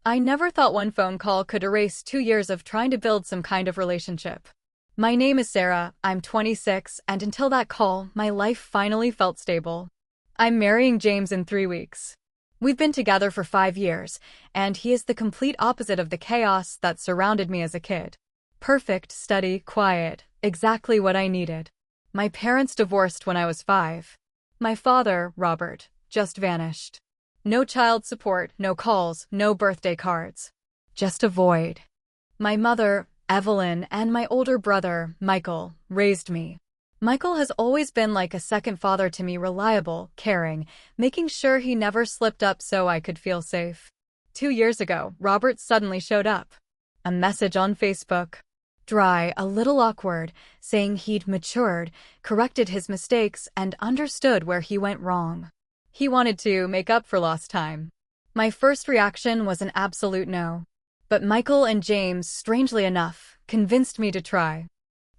I never thought one phone call could erase 2 years of trying to build some kind of relationship. My name is Sarah, I'm 26, and until that call, my life finally felt stable. I'm marrying James in 3 weeks. We've been together for 5 years, and he is the complete opposite of the chaos that surrounded me as a kid. Perfect, steady, quiet, exactly what I needed. My parents divorced when I was 5. My father, Robert, just vanished. No child support, no calls, no birthday cards. Just a void. My mother, Evelyn, and my older brother, Michael, raised me. Michael has always been like a second father to me, reliable, caring, making sure he never slipped up so I could feel safe. 2 years ago, Robert suddenly showed up. A message on Facebook. Dry, a little awkward, saying he'd matured, corrected his mistakes, and understood where he went wrong. He wanted to make up for lost time. My first reaction was an absolute no. But Michael and James, strangely enough, convinced me to try.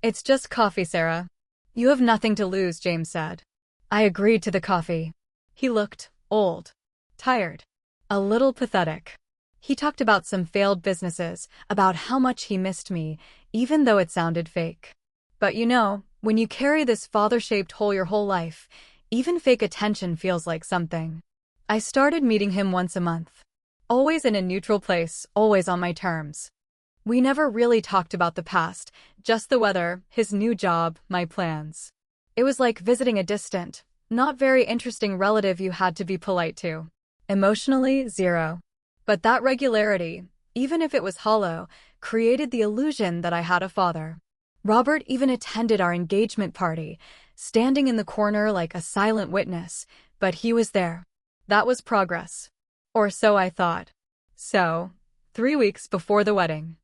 It's just coffee, Sarah. You have nothing to lose, James said. I agreed to the coffee. He looked old, tired, a little pathetic. He talked about some failed businesses, about how much he missed me, even though it sounded fake. But you know, when you carry this father-shaped hole your whole life, even fake attention feels like something. I started meeting him once a month. Always in a neutral place, always on my terms. We never really talked about the past, just the weather, his new job, my plans. It was like visiting a distant, not very interesting relative you had to be polite to. Emotionally, zero. But that regularity, even if it was hollow, created the illusion that I had a father. Robert even attended our engagement party, standing in the corner like a silent witness, but he was there. That was progress. Or so I thought. So, 3 weeks before the wedding,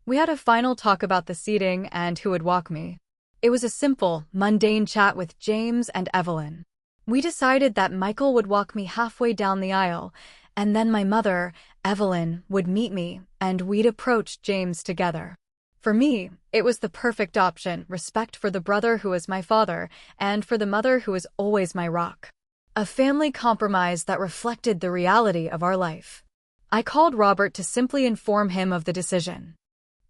we had a final talk about the seating and who would walk me. It was a simple, mundane chat with James and Evelyn. We decided that Michael would walk me halfway down the aisle, and then my mother, Evelyn, would meet me, and we'd approach James together. For me, it was the perfect option, respect for the brother who was my father, and for the mother who was always my rock. A family compromise that reflected the reality of our life. I called Robert to simply inform him of the decision.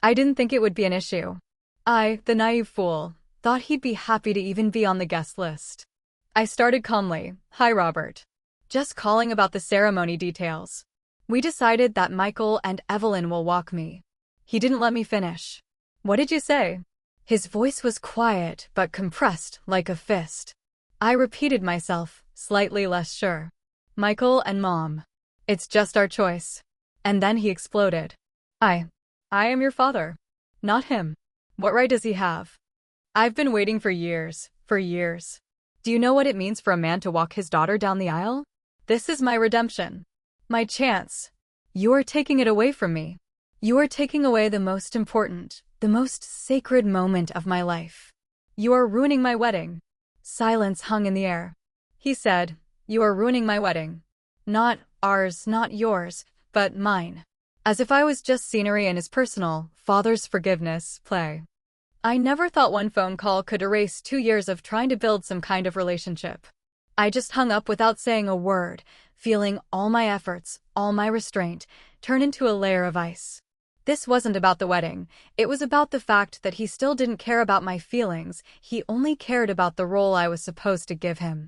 I didn't think it would be an issue. I, the naive fool, thought he'd be happy to even be on the guest list. I started calmly. Hi, Robert. Just calling about the ceremony details. We decided that Michael and Evelyn will walk me. He didn't let me finish. What did you say? His voice was quiet but compressed like a fist. I repeated myself, slightly less sure. Michael and Mom. It's just our choice. And then he exploded. I am your father. Not him. What right does he have? I've been waiting for years. Do you know what it means for a man to walk his daughter down the aisle? This is my redemption. My chance. You are taking it away from me. You are taking away the most important, the most sacred moment of my life. You are ruining my wedding. Silence hung in the air. He said, you are ruining my wedding. Not ours, not yours, but mine. As if I was just scenery in his personal, father's forgiveness, play. I never thought one phone call could erase 2 years of trying to build some kind of relationship. I just hung up without saying a word, feeling all my efforts, all my restraint, turn into a layer of ice. This wasn't about the wedding. It was about the fact that he still didn't care about my feelings. He only cared about the role I was supposed to give him.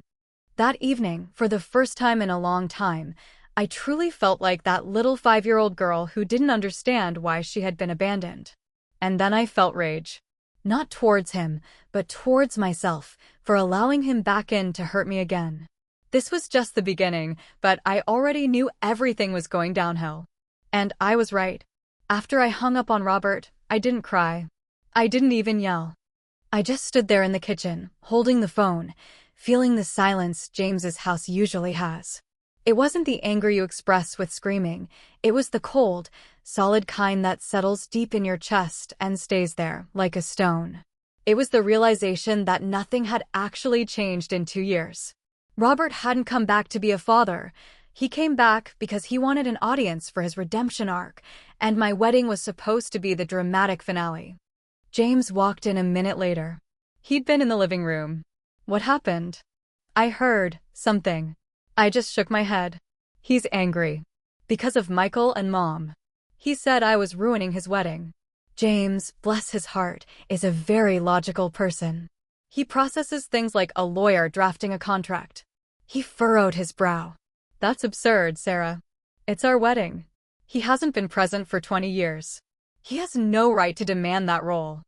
That evening, for the first time in a long time, I truly felt like that little 5-year-old girl who didn't understand why she had been abandoned. And then I felt rage. Not towards him, but towards myself, for allowing him back in to hurt me again. This was just the beginning, but I already knew everything was going downhill. And I was right. After I hung up on Robert, I didn't cry. I didn't even yell. I just stood there in the kitchen, holding the phone, feeling the silence James's house usually has. It wasn't the anger you express with screaming. It was the cold, solid kind that settles deep in your chest and stays there, like a stone. It was the realization that nothing had actually changed in 2 years. Robert hadn't come back to be a father. He came back because he wanted an audience for his redemption arc, and my wedding was supposed to be the dramatic finale. James walked in a minute later. He'd been in the living room. What happened? I heard something. I just shook my head. He's angry. Because of Michael and Mom. He said I was ruining his wedding. James, bless his heart, is a very logical person. He processes things like a lawyer drafting a contract. He furrowed his brow. That's absurd, Sarah. It's our wedding. He hasn't been present for 20 years. He has no right to demand that role.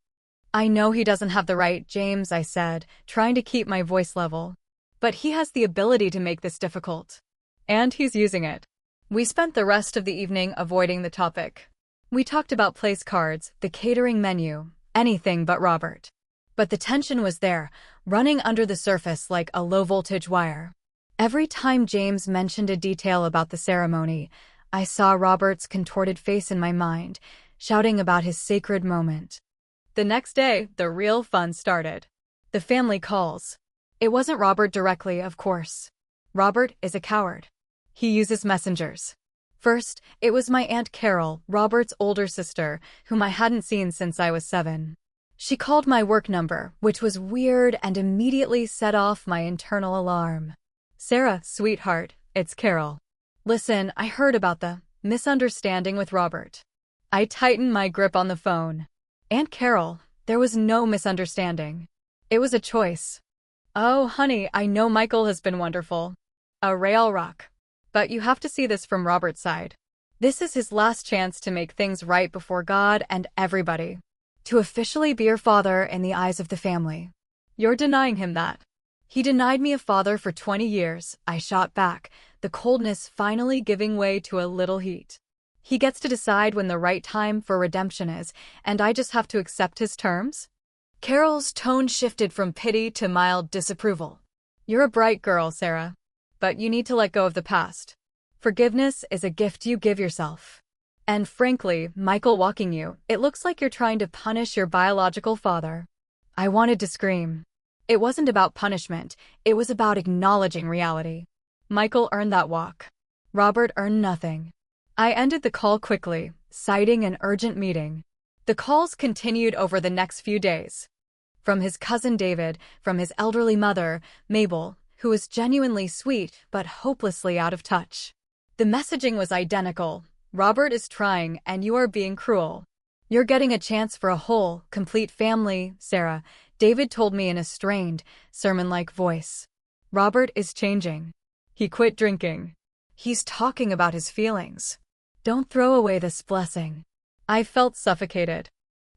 I know he doesn't have the right, James, I said, trying to keep my voice level. But he has the ability to make this difficult. And he's using it. We spent the rest of the evening avoiding the topic. We talked about place cards, the catering menu, anything but Robert. But the tension was there, running under the surface like a low-voltage wire. Every time James mentioned a detail about the ceremony, I saw Robert's contorted face in my mind, shouting about his sacred moment. The next day, the real fun started. The family calls. It wasn't Robert directly, of course. Robert is a coward. He uses messengers. First, it was my Aunt Carol, Robert's older sister, whom I hadn't seen since I was 7. She called my work number, which was weird and immediately set off my internal alarm. Sarah, sweetheart, it's Carol. Listen, I heard about the misunderstanding with Robert. I tightened my grip on the phone. Aunt Carol, there was no misunderstanding. It was a choice. Oh, honey, I know Michael has been wonderful. A rail rock. But you have to see this from Robert's side. This is his last chance to make things right before God and everybody. To officially be your father in the eyes of the family. You're denying him that. He denied me a father for 20 years, I shot back, the coldness finally giving way to a little heat. He gets to decide when the right time for redemption is, and I just have to accept his terms? Carol's tone shifted from pity to mild disapproval. You're a bright girl, Sarah. But you need to let go of the past. Forgiveness is a gift you give yourself. And frankly, Michael walking you, it looks like you're trying to punish your biological father. I wanted to scream. It wasn't about punishment, it was about acknowledging reality. Michael earned that walk. Robert earned nothing. I ended the call quickly, citing an urgent meeting. The calls continued over the next few days. From his cousin David, from his elderly mother, Mabel, who was genuinely sweet but hopelessly out of touch. The messaging was identical. Robert is trying, and you are being cruel. You're getting a chance for a whole, complete family, Sarah, David told me in a strained, sermon-like voice. Robert is changing. He quit drinking. He's talking about his feelings. Don't throw away this blessing. I felt suffocated.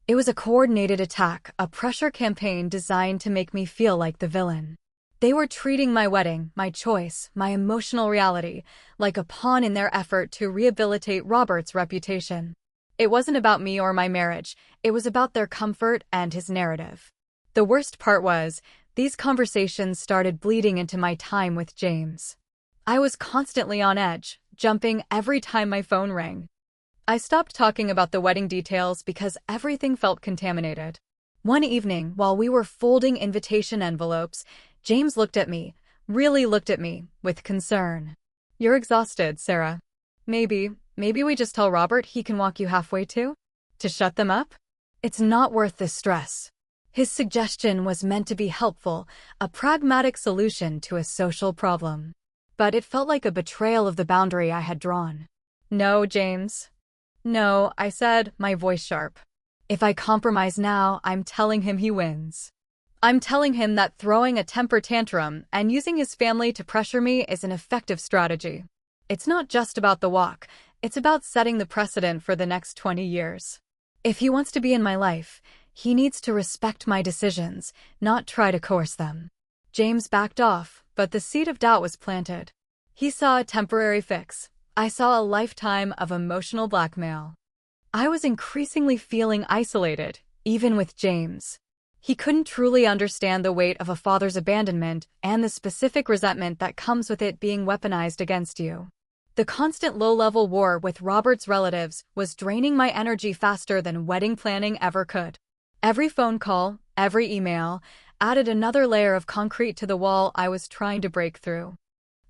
It was a coordinated attack, a pressure campaign designed to make me feel like the villain. They were treating my wedding, my choice, my emotional reality, like a pawn in their effort to rehabilitate Robert's reputation. It wasn't about me or my marriage, it was about their comfort and his narrative. The worst part was, these conversations started bleeding into my time with James. I was constantly on edge, jumping every time my phone rang. I stopped talking about the wedding details because everything felt contaminated. One evening, while we were folding invitation envelopes, James looked at me, really looked at me, with concern. You're exhausted, Sarah. Maybe we just tell Robert he can walk you halfway too? To shut them up? It's not worth the stress. His suggestion was meant to be helpful, a pragmatic solution to a social problem. But it felt like a betrayal of the boundary I had drawn. No, James. No, I said, my voice sharp. If I compromise now, I'm telling him he wins. I'm telling him that throwing a temper tantrum and using his family to pressure me is an effective strategy. It's not just about the walk, it's about setting the precedent for the next 20 years. If he wants to be in my life, he needs to respect my decisions, not try to coerce them. James backed off, but the seed of doubt was planted. He saw a temporary fix. I saw a lifetime of emotional blackmail. I was increasingly feeling isolated, even with James. He couldn't truly understand the weight of a father's abandonment and the specific resentment that comes with it being weaponized against you. The constant low-level war with Robert's relatives was draining my energy faster than wedding planning ever could. Every phone call, every email, added another layer of concrete to the wall I was trying to break through.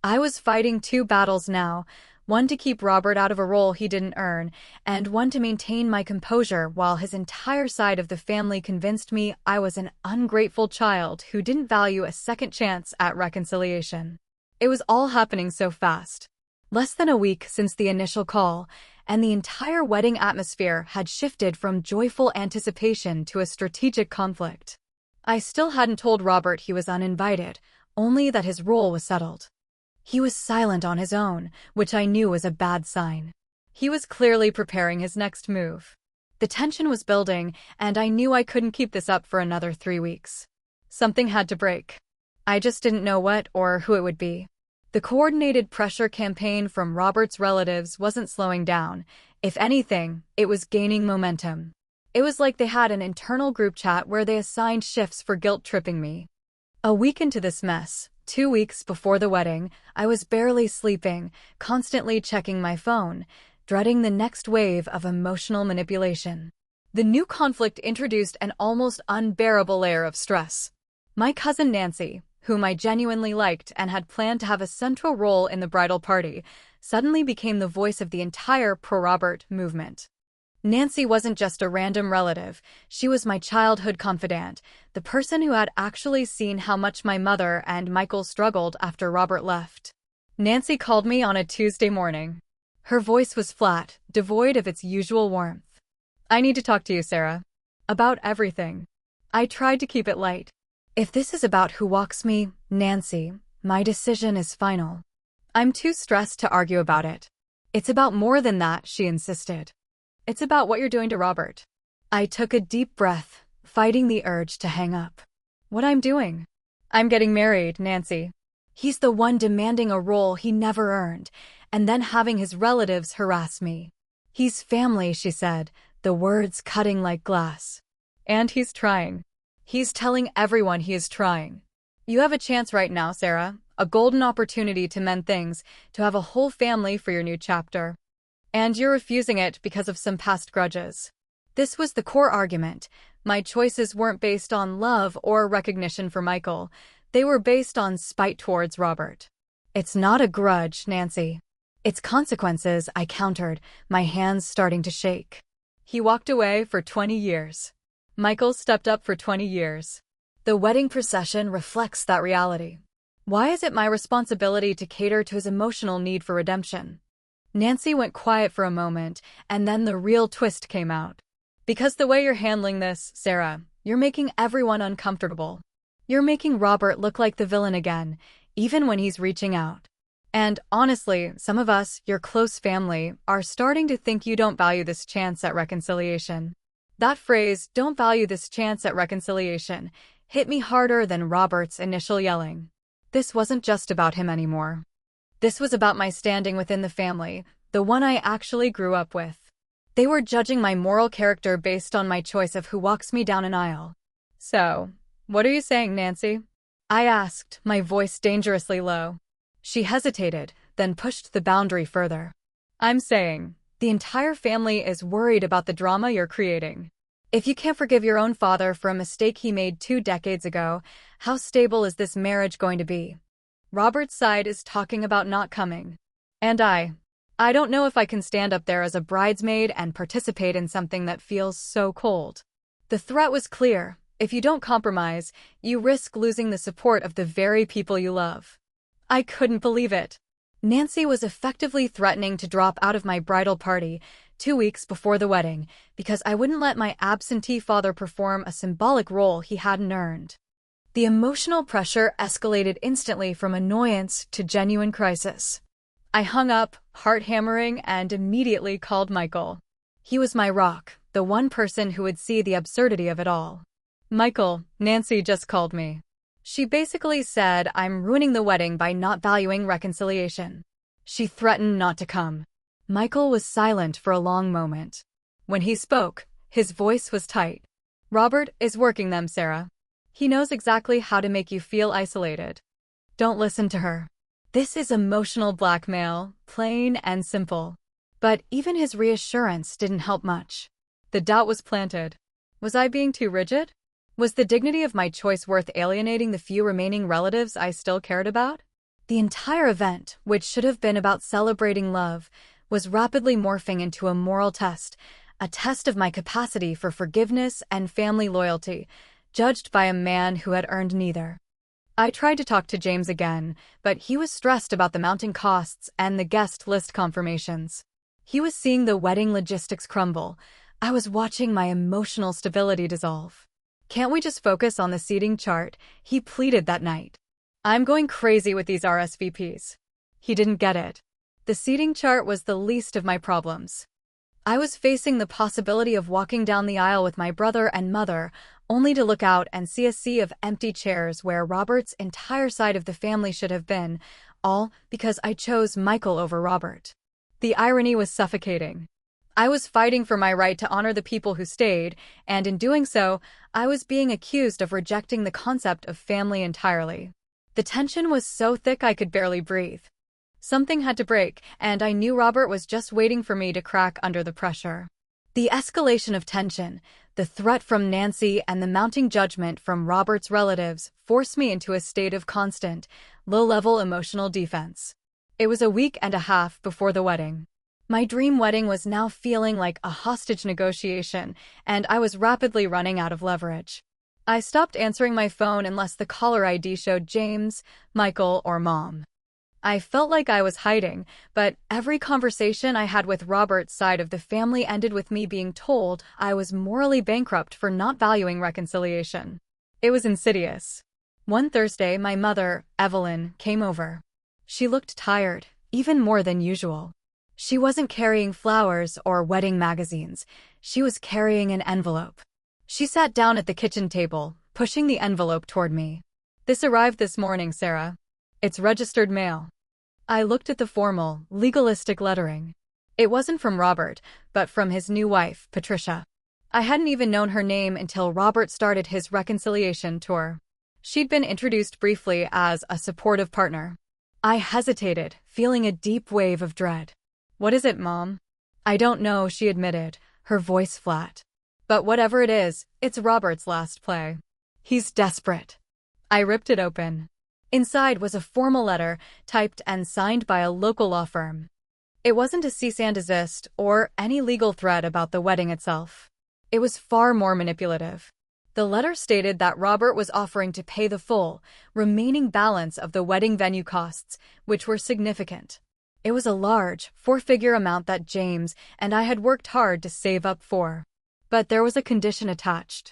I was fighting two battles now, one to keep Robert out of a role he didn't earn, and one to maintain my composure while his entire side of the family convinced me I was an ungrateful child who didn't value a second chance at reconciliation. It was all happening so fast. Less than a week since the initial call, and the entire wedding atmosphere had shifted from joyful anticipation to a strategic conflict. I still hadn't told Robert he was uninvited, only that his role was settled. He was silent on his own, which I knew was a bad sign. He was clearly preparing his next move. The tension was building, and I knew I couldn't keep this up for another 3 weeks. Something had to break. I just didn't know what or who it would be. The coordinated pressure campaign from Robert's relatives wasn't slowing down. If anything, it was gaining momentum. It was like they had an internal group chat where they assigned shifts for guilt-tripping me. A week into this mess, 2 weeks before the wedding, I was barely sleeping, constantly checking my phone, dreading the next wave of emotional manipulation. The new conflict introduced an almost unbearable layer of stress. My cousin Nancy, whom I genuinely liked and had planned to have a central role in the bridal party, suddenly became the voice of the entire pro-Robert movement. Nancy wasn't just a random relative, she was my childhood confidant, the person who had actually seen how much my mother and Michael struggled after Robert left. Nancy called me on a Tuesday morning. Her voice was flat, devoid of its usual warmth. "I need to talk to you, Sarah. About everything." I tried to keep it light. "If this is about who walks me, Nancy, my decision is final. I'm too stressed to argue about it." "It's about more than that," she insisted. "It's about what you're doing to Robert." I took a deep breath, fighting the urge to hang up. "What I'm doing?" "I'm getting married, Nancy." He's the one demanding a role he never earned, and then having his relatives harass me. "He's family," she said, the words cutting like glass. "And he's trying. He's telling everyone he is trying. You have a chance right now, Sarah, a golden opportunity to mend things, to have a whole family for your new chapter. And you're refusing it because of some past grudges." This was the core argument. My choices weren't based on love or recognition for Michael. They were based on spite towards Robert. "It's not a grudge, Nancy. It's consequences," I countered, my hands starting to shake. "He walked away for 20 years. Michael stepped up for 20 years. The wedding procession reflects that reality. Why is it my responsibility to cater to his emotional need for redemption?" Nancy went quiet for a moment, and then the real twist came out. "Because the way you're handling this, Sarah, you're making everyone uncomfortable. You're making Robert look like the villain again, even when he's reaching out. And honestly, some of us, your close family, are starting to think you don't value this chance at reconciliation." That phrase, "don't value this chance at reconciliation," hit me harder than Robert's initial yelling. This wasn't just about him anymore. This was about my standing within the family, the one I actually grew up with. They were judging my moral character based on my choice of who walks me down an aisle. "So, what are you saying, Nancy?" I asked, my voice dangerously low. She hesitated, then pushed the boundary further. "I'm saying, the entire family is worried about the drama you're creating. If you can't forgive your own father for a mistake he made 2 decades ago, how stable is this marriage going to be? Robert's side is talking about not coming. And I don't know if I can stand up there as a bridesmaid and participate in something that feels so cold." The threat was clear. If you don't compromise, you risk losing the support of the very people you love. I couldn't believe it. Nancy was effectively threatening to drop out of my bridal party 2 weeks before the wedding because I wouldn't let my absentee father perform a symbolic role he hadn't earned. The emotional pressure escalated instantly from annoyance to genuine crisis. I hung up, heart hammering, and immediately called Michael. He was my rock, the one person who would see the absurdity of it all. "Michael, Nancy just called me. She basically said I'm ruining the wedding by not valuing reconciliation. She threatened not to come." Michael was silent for a long moment. When he spoke, his voice was tight. "Robert is working them, Sarah. He knows exactly how to make you feel isolated. Don't listen to her." This is emotional blackmail, plain and simple. But even his reassurance didn't help much. The doubt was planted. Was I being too rigid? Was the dignity of my choice worth alienating the few remaining relatives I still cared about? The entire event, which should have been about celebrating love, was rapidly morphing into a moral test, a test of my capacity for forgiveness and family loyalty, judged by a man who had earned neither. I tried to talk to James again, but he was stressed about the mounting costs and the guest list confirmations. He was seeing the wedding logistics crumble. I was watching my emotional stability dissolve. "Can't we just focus on the seating chart?" he pleaded that night. "I'm going crazy with these RSVPs." He didn't get it. The seating chart was the least of my problems. I was facing the possibility of walking down the aisle with my brother and mother, only to look out and see a sea of empty chairs where Robert's entire side of the family should have been, all because I chose Michael over Robert. The irony was suffocating. I was fighting for my right to honor the people who stayed, and in doing so, I was being accused of rejecting the concept of family entirely. The tension was so thick I could barely breathe. Something had to break, and I knew Robert was just waiting for me to crack under the pressure. The escalation of tension, the threat from Nancy, and the mounting judgment from Robert's relatives forced me into a state of constant, low-level emotional defense. It was a week and a half before the wedding. My dream wedding was now feeling like a hostage negotiation, and I was rapidly running out of leverage. I stopped answering my phone unless the caller ID showed James, Michael, or Mom. I felt like I was hiding, but every conversation I had with Robert's side of the family ended with me being told I was morally bankrupt for not valuing reconciliation. It was insidious. One Thursday, my mother, Evelyn, came over. She looked tired, even more than usual. She wasn't carrying flowers or wedding magazines. She was carrying an envelope. She sat down at the kitchen table, pushing the envelope toward me. "This arrived this morning, Sarah. It's registered mail." I looked at the formal, legalistic lettering. It wasn't from Robert, but from his new wife, Patricia. I hadn't even known her name until Robert started his reconciliation tour. She'd been introduced briefly as a supportive partner. I hesitated, feeling a deep wave of dread. "What is it, Mom?" "I don't know," she admitted, her voice flat. "But whatever it is, it's Robert's last play. He's desperate." I ripped it open. Inside was a formal letter, typed and signed by a local law firm. It wasn't a cease and desist or any legal threat about the wedding itself. It was far more manipulative. The letter stated that Robert was offering to pay the full, remaining balance of the wedding venue costs, which were significant. It was a large, four-figure amount that James and I had worked hard to save up for. But there was a condition attached.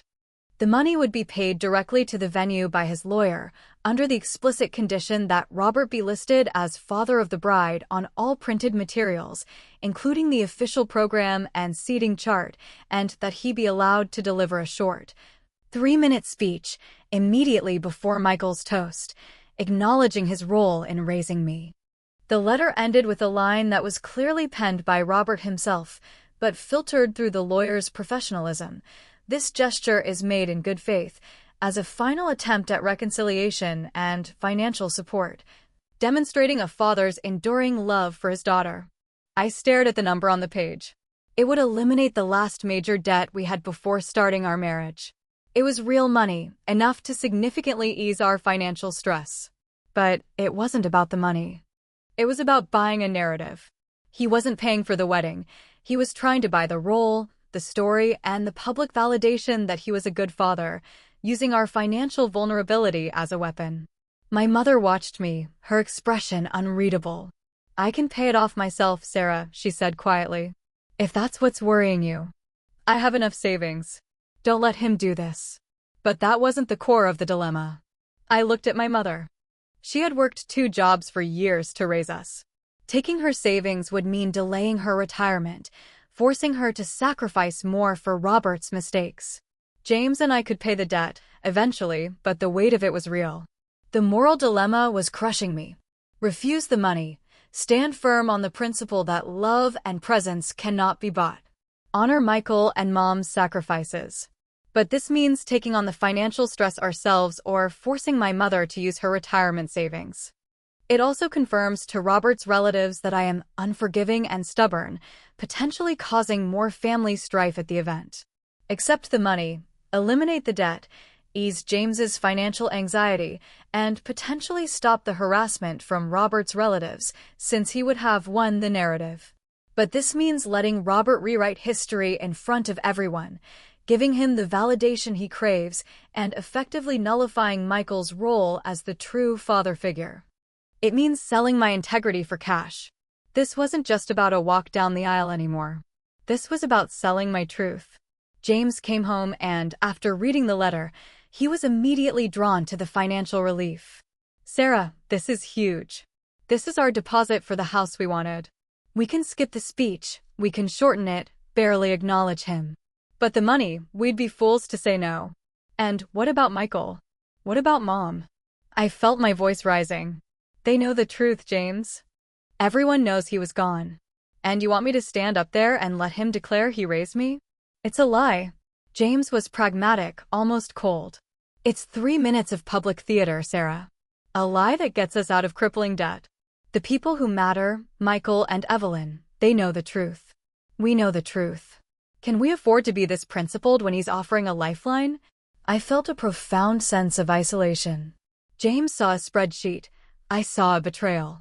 The money would be paid directly to the venue by his lawyer, under the explicit condition that Robert be listed as father of the bride on all printed materials, including the official program and seating chart, and that he be allowed to deliver a short, 3-minute speech immediately before Michael's toast, acknowledging his role in raising me. The letter ended with a line that was clearly penned by Robert himself, but filtered through the lawyer's professionalism. "This gesture is made in good faith, as a final attempt at reconciliation and financial support, demonstrating a father's enduring love for his daughter." I stared at the number on the page. It would eliminate the last major debt we had before starting our marriage. It was real money, enough to significantly ease our financial stress. But it wasn't about the money. It was about buying a narrative. He wasn't paying for the wedding. He was trying to buy the role, the story, and the public validation that he was a good father, using our financial vulnerability as a weapon. My mother watched me, her expression unreadable. "I can pay it off myself, Sarah," she said quietly. "If that's what's worrying you. I have enough savings. Don't let him do this." But that wasn't the core of the dilemma. I looked at my mother. She had worked 2 jobs for years to raise us. Taking her savings would mean delaying her retirement, forcing her to sacrifice more for Robert's mistakes. James and I could pay the debt, eventually, but the weight of it was real. The moral dilemma was crushing me. Refuse the money. Stand firm on the principle that love and presence cannot be bought. Honor Michael and Mom's sacrifices. But this means taking on the financial stress ourselves or forcing my mother to use her retirement savings. It also confirms to Robert's relatives that I am unforgiving and stubborn, potentially causing more family strife at the event. Accept the money, eliminate the debt, ease James's financial anxiety, and potentially stop the harassment from Robert's relatives, since he would have won the narrative. But this means letting Robert rewrite history in front of everyone, giving him the validation he craves and effectively nullifying Michael's role as the true father figure. It means selling my integrity for cash. This wasn't just about a walk down the aisle anymore. This was about selling my truth. James came home and, after reading the letter, he was immediately drawn to the financial relief. "Sarah, this is huge. This is our deposit for the house we wanted. We can skip the speech, we can shorten it, barely acknowledge him. But the money, we'd be fools to say no. And what about Michael? What about Mom?" I felt my voice rising. "They know the truth, James. Everyone knows he was gone. And you want me to stand up there and let him declare he raised me? It's a lie." James was pragmatic, almost cold. "It's 3 minutes of public theater, Sarah. A lie that gets us out of crippling debt. The people who matter, Michael and Evelyn, they know the truth. We know the truth. Can we afford to be this principled when he's offering a lifeline?" I felt a profound sense of isolation. James saw a spreadsheet. I saw a betrayal.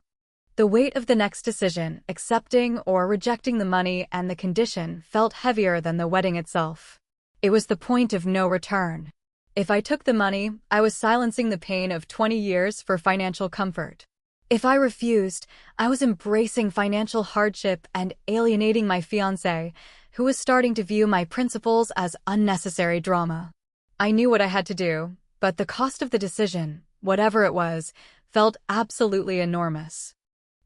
The weight of the next decision, accepting or rejecting the money and the condition, felt heavier than the wedding itself. It was the point of no return. If I took the money, I was silencing the pain of 20 years for financial comfort. If I refused, I was embracing financial hardship and alienating my fiancé, who was starting to view my principles as unnecessary drama. I knew what I had to do, but the cost of the decision, whatever it was, felt absolutely enormous.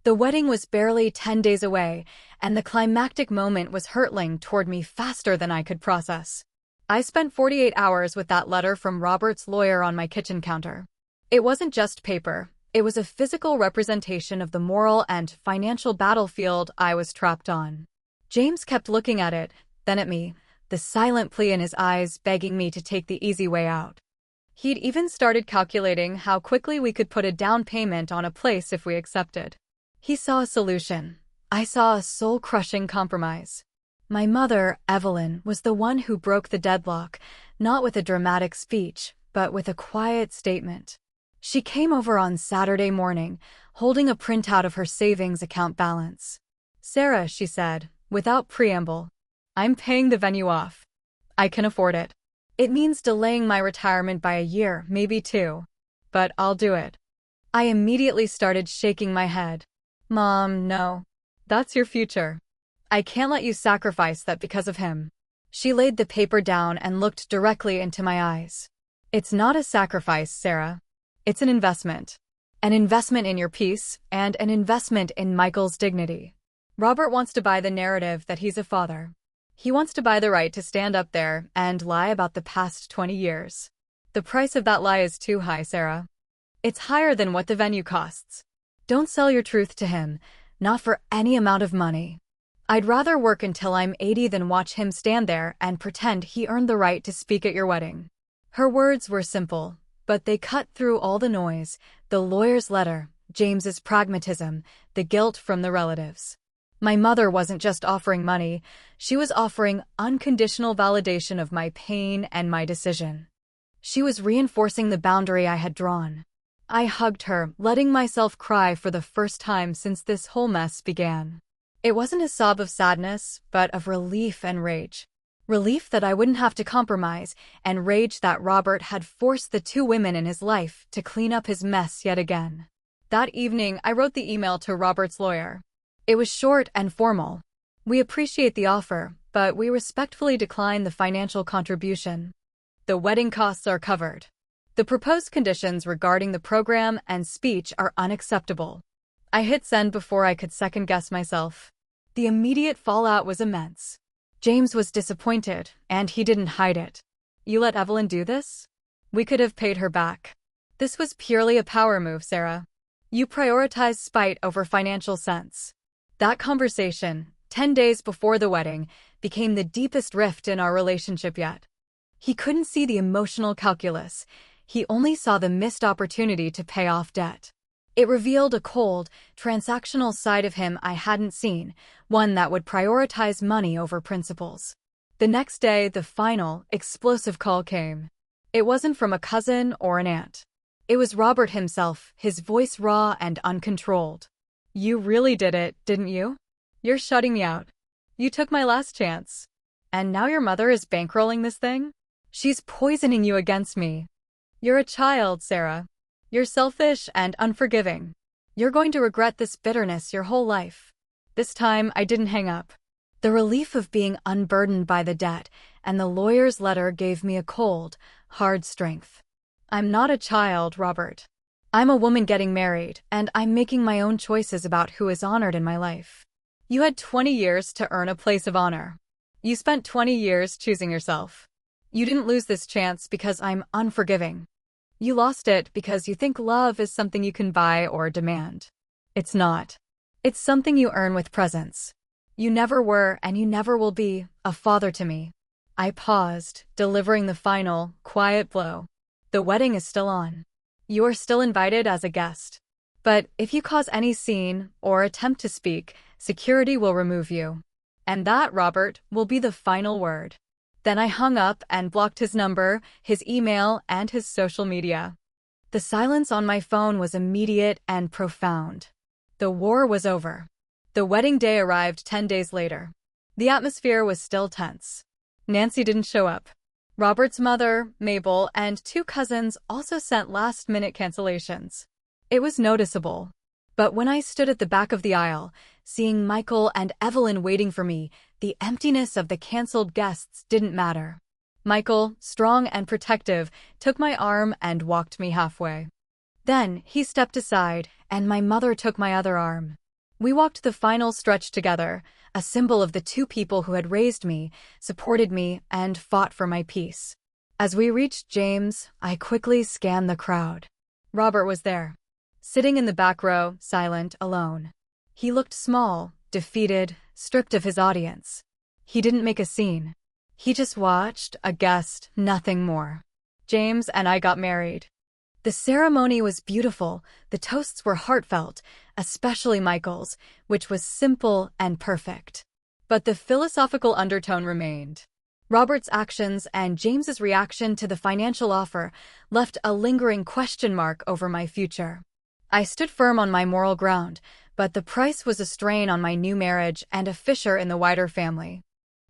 The wedding was barely 10 days away, and the climactic moment was hurtling toward me faster than I could process. I spent 48 hours with that letter from Robert's lawyer on my kitchen counter. It wasn't just paper. It was a physical representation of the moral and financial battlefield I was trapped on. James kept looking at it, then at me, the silent plea in his eyes begging me to take the easy way out. He'd even started calculating how quickly we could put a down payment on a place if we accepted. He saw a solution. I saw a soul-crushing compromise. My mother, Evelyn, was the one who broke the deadlock, not with a dramatic speech, but with a quiet statement. She came over on Saturday morning, holding a printout of her savings account balance. "Sarah," she said, without preamble, "I'm paying the venue off. I can afford it. It means delaying my retirement by a year, maybe 2. But I'll do it." I immediately started shaking my head. "Mom, no. That's your future. I can't let you sacrifice that because of him." She laid the paper down and looked directly into my eyes. "It's not a sacrifice, Sarah. It's an investment. An investment in your peace, and an investment in Michael's dignity. Robert wants to buy the narrative that he's a father. He wants to buy the right to stand up there and lie about the past 20 years. The price of that lie is too high, Sarah. It's higher than what the venue costs. Don't sell your truth to him, not for any amount of money. I'd rather work until I'm 80 than watch him stand there and pretend he earned the right to speak at your wedding." Her words were simple, but they cut through all the noise, the lawyer's letter, James's pragmatism, the guilt from the relatives. My mother wasn't just offering money, she was offering unconditional validation of my pain and my decision. She was reinforcing the boundary I had drawn. I hugged her, letting myself cry for the first time since this whole mess began. It wasn't a sob of sadness, but of relief and rage. Relief that I wouldn't have to compromise, and rage that Robert had forced the 2 women in his life to clean up his mess yet again. That evening, I wrote the email to Robert's lawyer. It was short and formal. "We appreciate the offer, but we respectfully decline the financial contribution. The wedding costs are covered. The proposed conditions regarding the program and speech are unacceptable." I hit send before I could second-guess myself. The immediate fallout was immense. James was disappointed, and he didn't hide it. "You let Evelyn do this? We could have paid her back. This was purely a power move, Sarah. You prioritized spite over financial sense." That conversation, 10 days before the wedding, became the deepest rift in our relationship yet. He couldn't see the emotional calculus. He only saw the missed opportunity to pay off debt. It revealed a cold, transactional side of him I hadn't seen, one that would prioritize money over principles. The next day, the final, explosive call came. It wasn't from a cousin or an aunt. It was Robert himself, his voice raw and uncontrolled. "You really did it, didn't you? You're shutting me out. You took my last chance. And now your mother is bankrolling this thing? She's poisoning you against me. You're a child, Sarah. You're selfish and unforgiving. You're going to regret this bitterness your whole life. This time, I didn't hang up. The relief of being unburdened by the debt and the lawyer's letter gave me a cold, hard strength. I'm not a child, Robert. I'm a woman getting married, and I'm making my own choices about who is honored in my life. You had 20 years to earn a place of honor. You spent 20 years choosing yourself. You didn't lose this chance because I'm unforgiving. You lost it because you think love is something you can buy or demand. It's not. It's something you earn with presence. You never were, and you never will be, a father to me. I paused, delivering the final, quiet blow. The wedding is still on. You are still invited as a guest. But if you cause any scene or attempt to speak, security will remove you. And that, Robert, will be the final word. Then I hung up and blocked his number, his email, and his social media. The silence on my phone was immediate and profound. The war was over. The wedding day arrived 10 days later. The atmosphere was still tense. Nancy didn't show up. Robert's mother, Mabel, and 2 cousins also sent last-minute cancellations. It was noticeable. But when I stood at the back of the aisle, seeing Michael and Evelyn waiting for me, the emptiness of the canceled guests didn't matter. Michael, strong and protective, took my arm and walked me halfway. Then he stepped aside, and my mother took my other arm. We walked the final stretch together, a symbol of the 2 people who had raised me, supported me, and fought for my peace. As we reached James, I quickly scanned the crowd. Robert was there. Sitting in the back row, silent, alone. He looked small, defeated, stripped of his audience. He didn't make a scene. He just watched, a guest, nothing more. James and I got married. The ceremony was beautiful, the toasts were heartfelt, especially Michael's, which was simple and perfect. But the philosophical undertone remained. Robert's actions and James's reaction to the financial offer left a lingering question mark over my future. I stood firm on my moral ground, but the price was a strain on my new marriage and a fissure in the wider family.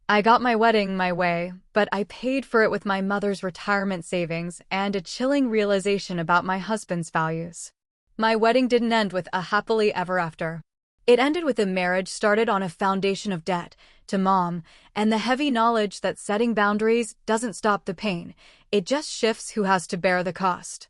I got my wedding my way, but I paid for it with my mother's retirement savings and a chilling realization about my husband's values. My wedding didn't end with a happily ever after. It ended with a marriage started on a foundation of debt to Mom and the heavy knowledge that setting boundaries doesn't stop the pain, it just shifts who has to bear the cost.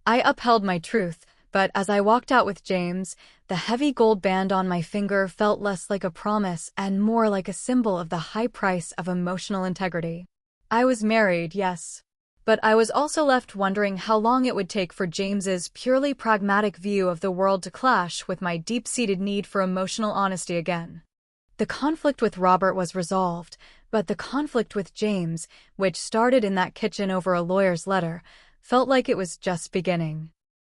I upheld my truth, but as I walked out with James, the heavy gold band on my finger felt less like a promise and more like a symbol of the high price of emotional integrity. I was married, yes, but I was also left wondering how long it would take for James's purely pragmatic view of the world to clash with my deep-seated need for emotional honesty again. The conflict with Robert was resolved, but the conflict with James, which started in that kitchen over a lawyer's letter, felt like it was just beginning.